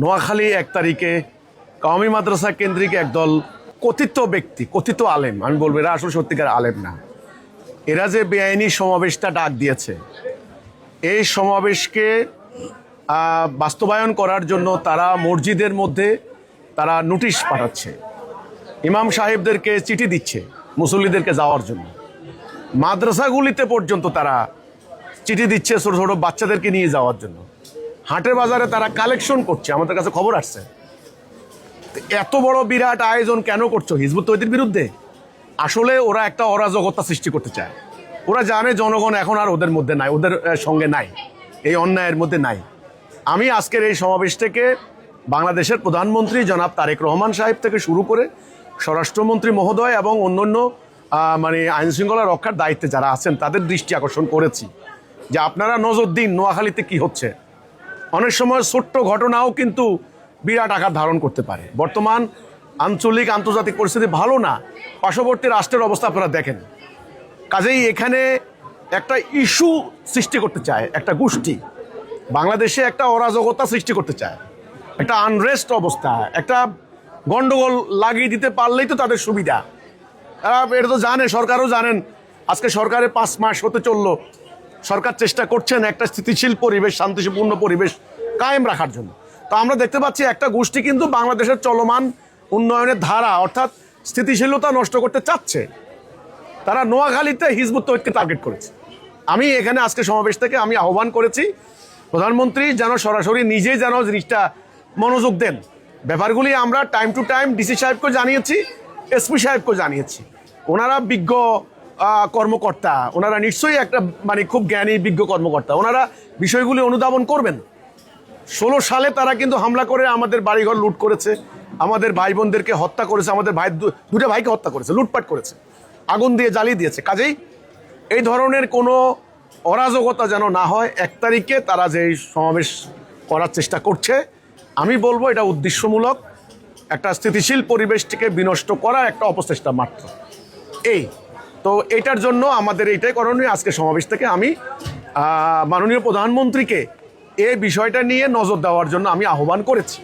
নোয়াখালী 1 তারিখে কওমি মাদ্রাসা কেন্দ্রিক একদল কথিত ব্যক্তি, কথিত আলেম, আমি বলবো এরা আসলে সত্যিকার আলেম না, এরা যে বেআইনি সমাবেশটা ডাক দিয়েছে, এই সমাবেশকে বাস্তবায়ন করার জন্য তারা মসজিদের মধ্যে তারা নোটিশ পাঠাচ্ছে, ইমাম সাহেবদেরকে চিঠি দিচ্ছে মুসল্লিদেরকে যাওয়ার জন্য, মাদ্রাসাগুলিতে পর্যন্ত তারা চিঠি দিচ্ছে ছোট ছোট বাচ্চাদেরকে নিয়ে যাওয়ার জন্য, হাটের বাজারে তারা কালেকশন করছে। আমাদের কাছে খবর আসছে। এত বড় বিরাট আয়োজন কেন করছো হিজবুত তৌহিদের বিরুদ্ধে? আসলে ওরা একটা অরাজকতা সৃষ্টি করতে চায়। ওরা জানে জনগণ এখন আর ওদের মধ্যে নাই, ওদের সঙ্গে নাই, এই অন্যায়ের মধ্যে নাই। আমি আজকের এই সমাবেশ থেকে বাংলাদেশের প্রধানমন্ত্রী জনাব তারেক রহমান সাহেব থেকে শুরু করে স্বরাষ্ট্রমন্ত্রী মহোদয় এবং অন্যান্য আইন শৃঙ্খলা রক্ষার দায়িত্বে যারা আছেন তাদের দৃষ্টি আকর্ষণ করেছি যে আপনারা নজর দিন নোয়াখালীতে কি হচ্ছে। অনেক সময় ছোট্ট ঘটনাও কিন্তু বিরাট আকার ধারণ করতে পারে। বর্তমান আঞ্চলিক আন্তর্জাতিক পরিস্থিতি ভালো না, পার্শ্ববর্তী রাষ্ট্রের অবস্থা আপনারা দেখেন। কাজেই এখানে একটা ইস্যু সৃষ্টি করতে চায় একটা গোষ্ঠী, বাংলাদেশে একটা অরাজকতা সৃষ্টি করতে চায়, একটা আনরেস্ট অবস্থা, একটা গন্ডগোল লাগিয়ে দিতে পারলেই তো তাদের সুবিধা। এটা তো জানে, সরকারও জানেন। আজকে সরকারের 5 মাস হতে চললো, সরকার চেষ্টা করছেন একটা স্থিতিশীল পরিবেশ, শান্তিপূর্ণ পরিবেশ কায়েম রাখার জন্য। তো আমরা দেখতে পাচ্ছি একটা গোষ্ঠী কিন্তু বাংলাদেশের চলমান উন্নয়নের ধারা অর্থাৎ স্থিতিশীলতা নষ্ট করতে চাচ্ছে। তারা নোয়াখালীতে হিজবুত তৌহিদকে টার্গেট করেছে। আমি এখানে আজকে সমাবেশ থেকে আমি আহ্বান করেছি প্রধানমন্ত্রী যেন সরাসরি নিজেই যেন জিনিসটা মনোযোগ দেন। ব্যাপারগুলি আমরা টাইম টু টাইম ডিসি সাহেবকেও জানিয়েছি, এসপি সাহেবকেও জানিয়েছি। ওনারা বিজ্ঞ কর্মকর্তা, ওনারা নিশ্চয়ই একটা খুব জ্ঞানী বিজ্ঞ কর্মকর্তা, ওনারা বিষয়গুলি অনুধাবন করবেন। 16 সালে তারা কিন্তু হামলা করে আমাদের বাড়িঘর লুট করেছে, আমাদের ভাই বোনদেরকে হত্যা করেছে, আমাদের দুটো ভাইকে হত্যা করেছে, লুটপাট করেছে, আগুন দিয়ে জ্বালিয়ে দিয়েছে। কাজেই এই ধরনের কোনো অরাজকতা যেন না হয়। 1 তারিখে তারা যে সমাবেশ করার চেষ্টা করছে, আমি বলবো এটা উদ্দেশ্যমূলক একটা স্থিতিশীল পরিবেশটিকে বিনষ্ট করার একটা অপচেষ্টা মাত্র। তো এটার জন্য আমাদের এইটাই করণীয়। আজকে সমাবেশ থেকে আমি মাননীয় প্রধানমন্ত্রীকে এই বিষয়টা নিয়ে নজর দেওয়ার জন্য আমি আহ্বান করেছি।